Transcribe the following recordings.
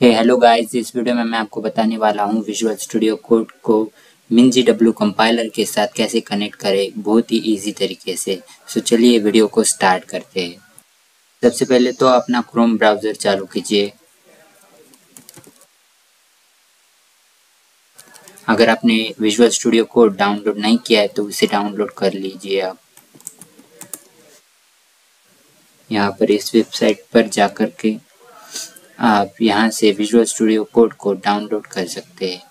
Hello guys, इस video में मैं आपको बताने वाला हूँ विजुअल स्टूडियो कोड को MinGW कंपाइलर के साथ कैसे कनेक्ट करें बहुत ही इजी तरीके से। तो चलिए वीडियो को स्टार्ट करते हैं। सबसे पहले तो अपना क्रोम ब्राउज़र चालू कीजिए। अगर आपने विजुअल स्टूडियो कोड डाउनलोड नहीं किया है तो उसे डाउनलोड कर लीजिए। आप यहाँ पर इस वेबसाइट पर जाकर के आप यहाँ से विजुअल स्टूडियो कोड को डाउनलोड कर सकते हैं।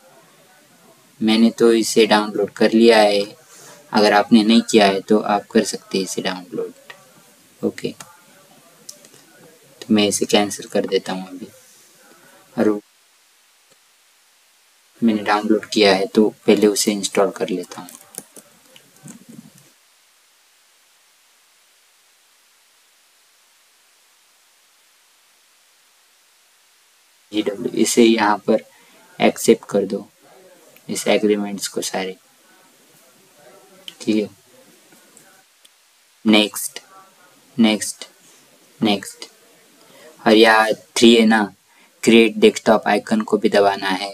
मैंने तो इसे डाउनलोड कर लिया है। अगर आपने नहीं किया है तो आप कर सकते हैं इसे डाउनलोड। ओके, तो मैं इसे कैंसिल कर देता हूँ अभी। और मैंने डाउनलोड किया है तो पहले उसे इंस्टॉल कर लेता हूँ। GW इसे यहाँ पर एक्सेप्ट कर दो, इस एग्रीमेंट्स को सारे। ठीक है, नेक्स्ट नेक्स्ट नेक्स्ट। और यहाँ 3 है ना, क्रिएट डेस्कटॉप आइकन को भी दबाना है।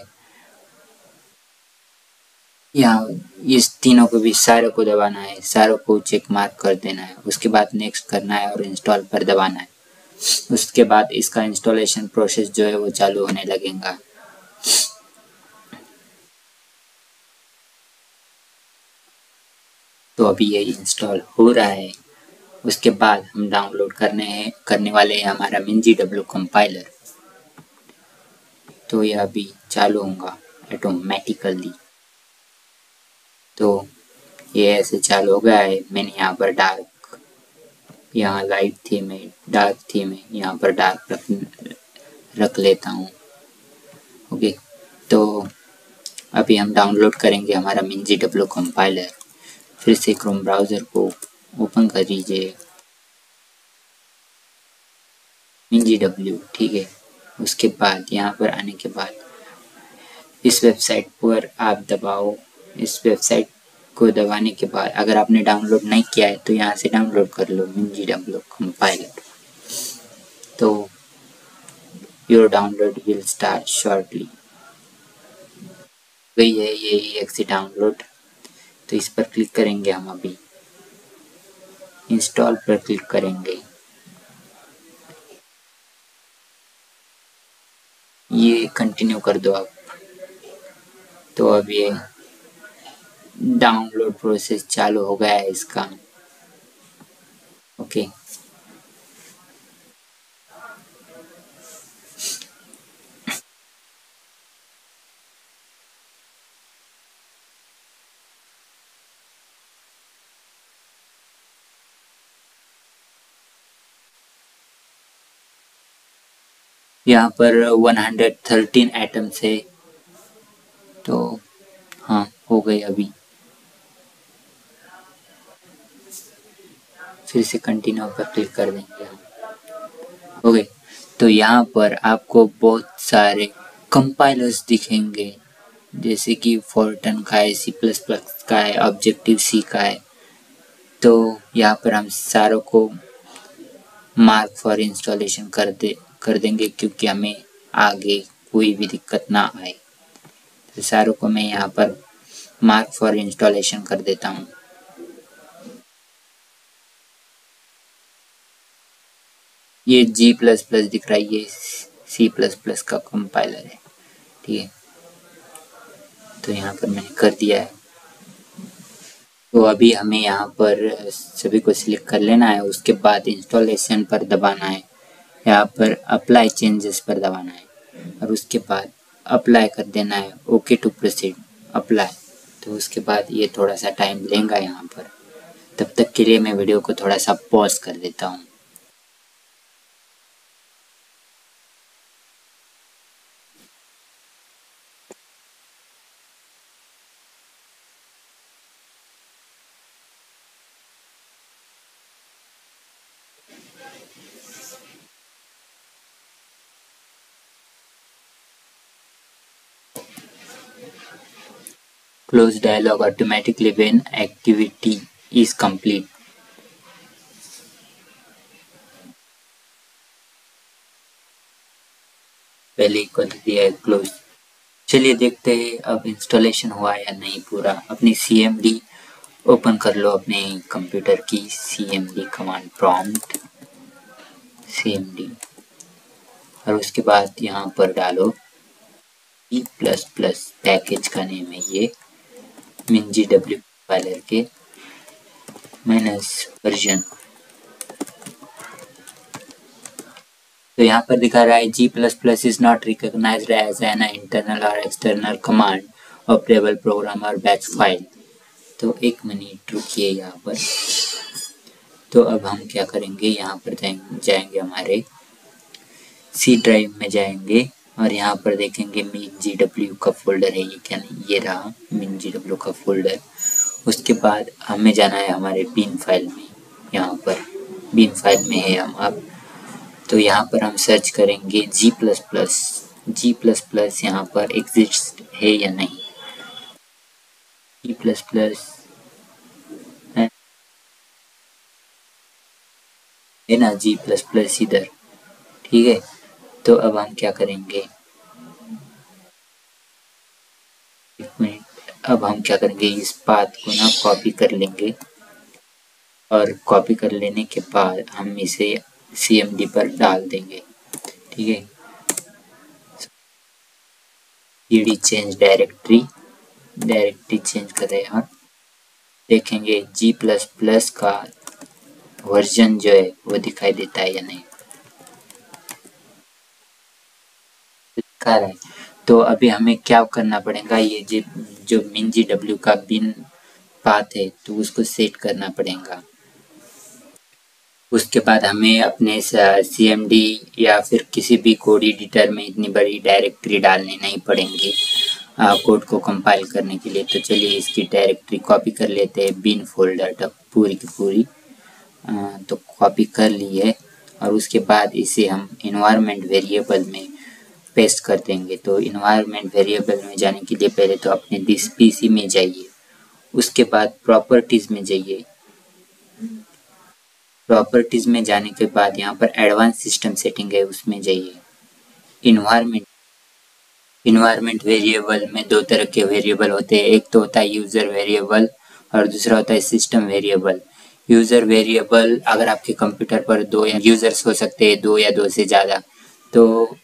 यहाँ इस तीनों को भी सारों को दबाना है, सारों को चेक मार्क कर देना है। उसके बाद नेक्स्ट करना है और इंस्टॉल पर दबाना है। उसके बाद इसका इंस्टॉलेशन प्रोसेस जो है वो चालू होने लगेगा। तो अभी ये इंस्टॉल हो रहा है। उसके बाद हम डाउनलोड करने वाले हैं हमारा MinGW कंपाइलर। तो यह अभी चालू होगा ऑटोमेटिकली। तो ये ऐसे चालू हो गया है। मैंने यहाँ पर डार्क, यहाँ लाइट थीम है, डार्क थीम है, यहाँ पर डार्क रख लेता हूँ। ओके, तो अभी हम डाउनलोड करेंगे हमारा MinGW कंपाइलर। फिर से क्रोम ब्राउज़र को ओपन कर लीजिए, MinGW। ठीक है, उसके बाद यहाँ पर आने के बाद इस वेबसाइट पर आप दबाओ। इस वेबसाइट को दबाने के बाद अगर आपने डाउनलोड नहीं किया है तो यहाँ से डाउनलोड कर लो MinGW कंपाइलर। तो your download will start shortly. गई है ये EXE डाउनलोड। तो इस पर क्लिक करेंगे हम अभी, इंस्टॉल पर क्लिक करेंगे। ये कंटिन्यू कर दो आप। तो अब ये डाउनलोड प्रोसेस चालू हो गया है इसका। ओके, यहाँ पर 113 आइटम्स है। तो हाँ, हो गई अभी। फिर से कंटिन्यू पर क्लिक कर देंगे हम। हो गई। तो यहाँ पर आपको बहुत सारे कंपाइलर्स दिखेंगे, जैसे कि फोर्टन का है, C++ का है, ऑब्जेक्टिव सी का है। तो यहाँ पर हम सारों को मार्क फॉर इंस्टॉलेशन कर देंगे, क्योंकि हमें आगे कोई भी दिक्कत ना आए। तो सारों को मैं यहाँ पर मार्क फॉर इंस्टॉलेशन कर देता हूँ। ये G++ दिख रहा है, ये C++ का कंपाइलर है। ठीक है, तो यहाँ पर मैंने कर दिया है। तो अभी हमें यहाँ पर सभी को सिलेक्ट कर लेना है। उसके बाद इंस्टॉलेशन पर दबाना है, यहाँ पर अप्लाई चेंजेस पर दबाना है और उसके बाद अप्लाई कर देना है। Okay to proceed, apply. तो उसके बाद ये थोड़ा सा टाइम लेगा यहाँ पर। तब तक के लिए मैं वीडियो को थोड़ा सा पॉज कर देता हूँ। Close dialog automatically when activity is complete. पहले इक्वल दिया है क्लोज। चलिए देखते हैं अब इंस्टॉलेशन हुआ या नहीं पूरा। अपनी cmd ओपन कर लो अपने कंप्यूटर की, cmd कमांड प्रॉम्प्ट cmd, और उसके बाद यहाँ पर डालो C++, पैकेज का नेम है ये MinGW कंपाइलर के माइनस वर्जन। तो यहाँ पर दिखा रहा है G++ is not recognized as an internal और एक्सटर्नल कमांड ऑपरेबल प्रोग्राम और बैच फाइल। तो एक मिनट रुकिए यहाँ पर। तो अब हम क्या करेंगे, यहाँ पर जाएंगे हमारे C ड्राइव में जाएंगे और यहाँ पर देखेंगे MinGW का फोल्डर है ये, क्या नहीं, ये रहा MinGW का फोल्डर। उसके बाद हमें जाना है हमारे बिन फाइल में, यहाँ पर बिन फाइल में है हम अब। तो यहाँ पर हम सर्च करेंगे G++, यहाँ पर एग्जिस्ट है या नहीं, G++ है ना, G++ इधर, ठीक है। तो अब हम क्या करेंगे, एक मिनट, अब हम क्या करेंगे, इस पाथ को ना कॉपी कर लेंगे और कॉपी कर लेने के बाद हम इसे cmd पर डाल देंगे, ठीक है। cd चेंज डायरेक्टरी चेंज कर रहे हैं और देखेंगे G++ का वर्जन जो है वो दिखाई देता है या नहीं, दिखा रहा है। तो अभी हमें क्या करना पड़ेगा, ये जो MinGW का बिन पाथ है तो उसको सेट करना पड़ेगा। उसके बाद हमें अपने cmd या फिर किसी भी कोड एडिटर में इतनी बड़ी डायरेक्टरी डालनी नहीं पड़ेंगी कोड को कंपाइल करने के लिए। तो चलिए इसकी डायरेक्टरी कॉपी कर लेते हैं, बिन फोल्डर तक पूरी की पूरी। तो कॉपी कर ली है और उसके बाद इसे हम इन्वायरमेंट वेरिएबल में पेस्ट कर देंगे। तो इन्वायरमेंट वेरिएबल में जाने के लिए पहले तो अपने दिस पीसी में जाइए, उसके बाद प्रॉपर्टीज़ में जाइए। प्रॉपर्टीज़ में जाने के बाद यहाँ पर एडवांस सिस्टम सेटिंग है उसमें जाइए। इन्वायरमेंट वेरिएबल में दो तरह के वेरिएबल होते हैं, एक तो होता है यूज़र वेरिएबल और दूसरा होता है सिस्टम वेरिएबल। यूज़र वेरिएबल अगर आपके कंप्यूटर पर दो या यूज़र्स हो सकते हैं, दो या दो से ज़्यादा, तो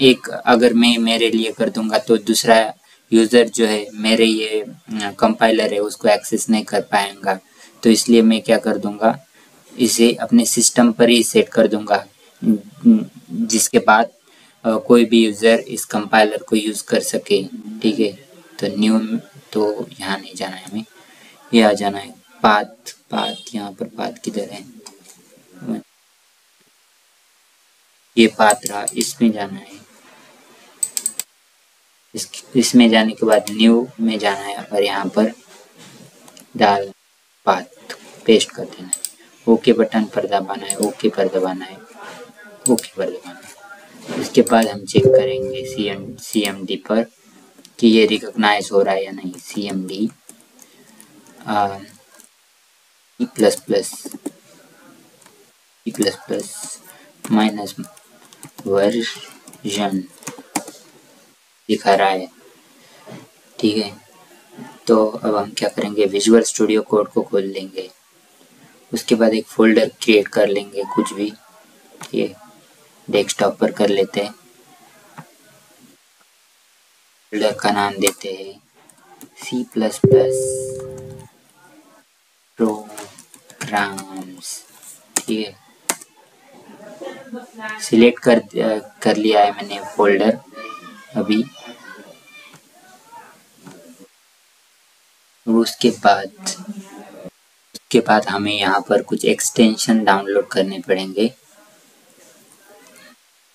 एक अगर मैं मेरे लिए कर दूंगा तो दूसरा यूज़र जो है मेरे ये कंपाइलर है उसको एक्सेस नहीं कर पाएगा। तो इसलिए मैं क्या कर दूंगा, इसे अपने सिस्टम पर ही सेट कर दूंगा, जिसके बाद कोई भी यूज़र इस कंपाइलर को यूज़ कर सके, ठीक है। तो न्यू, तो यहाँ नहीं जाना है हमें, ये आ जाना है पाथ यहाँ पर पाथ किधर है, ये पाथ रहा, इसमें जाना है। इसमें जाने के बाद न्यू में जाना है और यहाँ पर डाल पाथ पेस्ट कर देना है। ओके बटन पर दबाना है, ओके पर दबाना है, ओके पर दबाना है। इसके बाद हम चेक करेंगे cmd पर कि ये रिकॉग्नाइज हो रहा है या नहीं। cmd C++ माइनस वर्जन दिखा रहा है, ठीक है। तो अब हम क्या करेंगे, विजुअल स्टूडियो कोड को खोल लेंगे, उसके बाद एक फोल्डर क्रिएट कर लेंगे कुछ भी, ये डेस्कटॉप पर कर लेते हैं। फोल्डर का नाम देते हैं C++ प्रोग्राम्स, ठीक है। सिलेक्ट कर लिया है मैंने फोल्डर अभी। उसके बाद हमें यहाँ पर कुछ एक्सटेंशन डाउनलोड करने पड़ेंगे।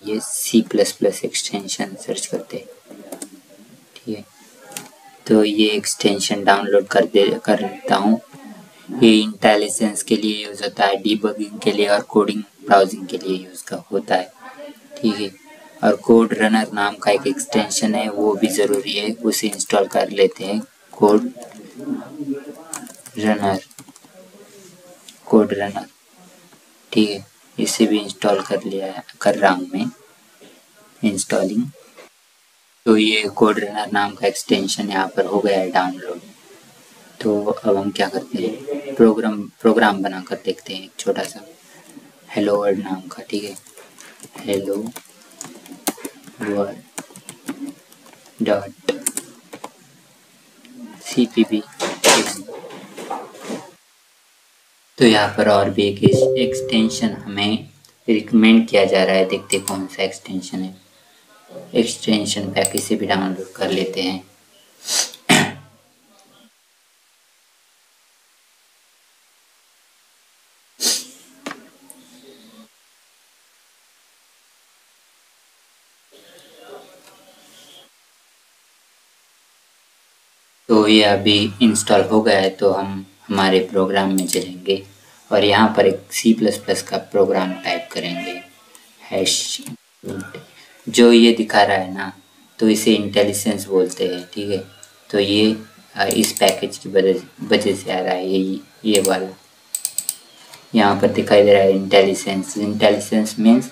ये C++ एक्सटेंशन सर्च करते हैं, ठीक है। तो ये एक्सटेंशन डाउनलोड कर लेता हूँ। ये इंटेलिजेंस के लिए यूज़ होता है, डीबगिंग के लिए और कोडिंग ब्राउजिंग के लिए यूज़ होता है, ठीक है। और कोड रनर नाम का एक एक्सटेंशन है वो भी ज़रूरी है, उसे इंस्टॉल कर लेते हैं। कोड रनर, ठीक है, इसे भी इंस्टॉल कर रहा हूँ मैं, इंस्टॉलिंग। तो ये कोड रनर नाम का एक्सटेंशन यहाँ पर हो गया है डाउनलोड। तो अब हम क्या करते हैं, प्रोग्राम बना कर देखते हैं एक छोटा सा हेलो वर्ल्ड नाम का, ठीक है, हेलो वर्ल्ड डॉट cpp। तो यहाँ पर और भी एक एक्सटेंशन हमें रिकमेंड किया जा रहा है, देखते कौन सा एक्सटेंशन है। एक्सटेंशन पैकेज से भी डाउनलोड कर लेते हैं। तो ये अभी इंस्टॉल हो गया है, तो हम हमारे प्रोग्राम में चलेंगे और यहाँ पर एक C++ का प्रोग्राम टाइप करेंगे, हैश। जो ये दिखा रहा है ना, तो इसे इंटेलिजेंस बोलते हैं, ठीक है। तो ये इस पैकेज की वजह से आ रहा है, ये वाला यहाँ पर दिखाई दे रहा है इंटेलिजेंस। इंटेलिजेंस मीन्स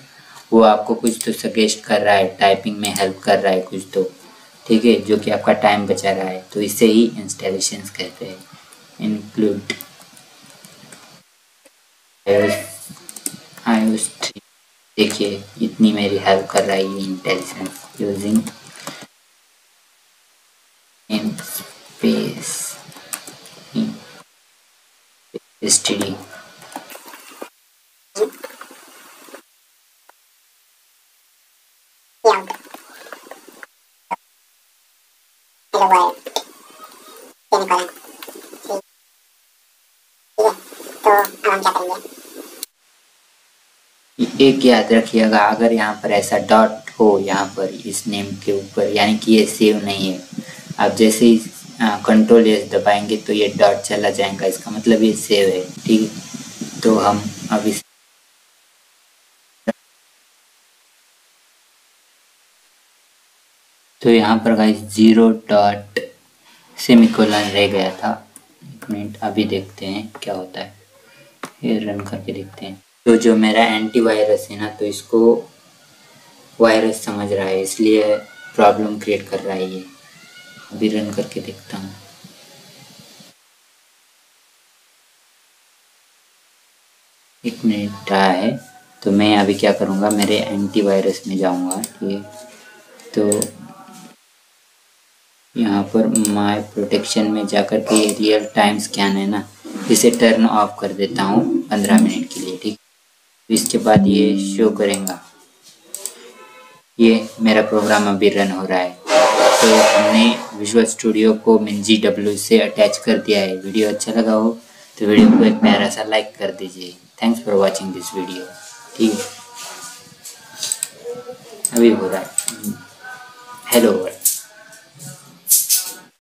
वो आपको कुछ तो सजेस्ट कर रहा है, टाइपिंग में हेल्प कर रहा है कुछ तो, ठीक है, जो कि आपका टाइम बचा रहा है, तो इसे ही इंस्टॉलेशंस कहते हैं। इंक्लूड iOS 3, देखिए इतनी मेरी हेल्प कर रहा है ये intelligence. Using in space std। एक याद रखिएगा, अगर यहाँ पर ऐसा डॉट हो यहाँ पर इस नेम के ऊपर, यानी कि ये सेव नहीं है। आप जैसे ही कंट्रोल एस दबाएंगे तो ये डॉट चला जाएगा, इसका मतलब ये सेव है, ठीक है। तो हम अब इस तो यहाँ पर गाइस 0 डॉट सेमीकोलन रह गया था। एक मिनट, अभी देखते हैं क्या होता है, ये रन करके देखते हैं। तो जो मेरा एंटीवायरस है ना, तो इसको वायरस समझ रहा है, इसलिए प्रॉब्लम क्रिएट कर रहा है ये। अभी रन करके देखता हूँ। एक मिनट रहा है, तो मैं अभी क्या करूँगा, मेरे एंटीवायरस में जाऊँगा, ठीक है। तो यहाँ पर माय प्रोटेक्शन में जाकर के रियल टाइम स्कैन है ना, इसे टर्न ऑफ कर देता हूँ 15 मिनट के लिए, ठीक। तो इसके बाद ये शो करेगा। ये मेरा प्रोग्राम अभी रन हो रहा है। तो हमने विजुअल स्टूडियो को MinGW से अटैच कर दिया है। वीडियो अच्छा लगा हो तो वीडियो को एक प्यारा सा लाइक कर दीजिए। Thanks for watching this video, ठीक है। अभी हो रहा है हेलो वर्ल्ड।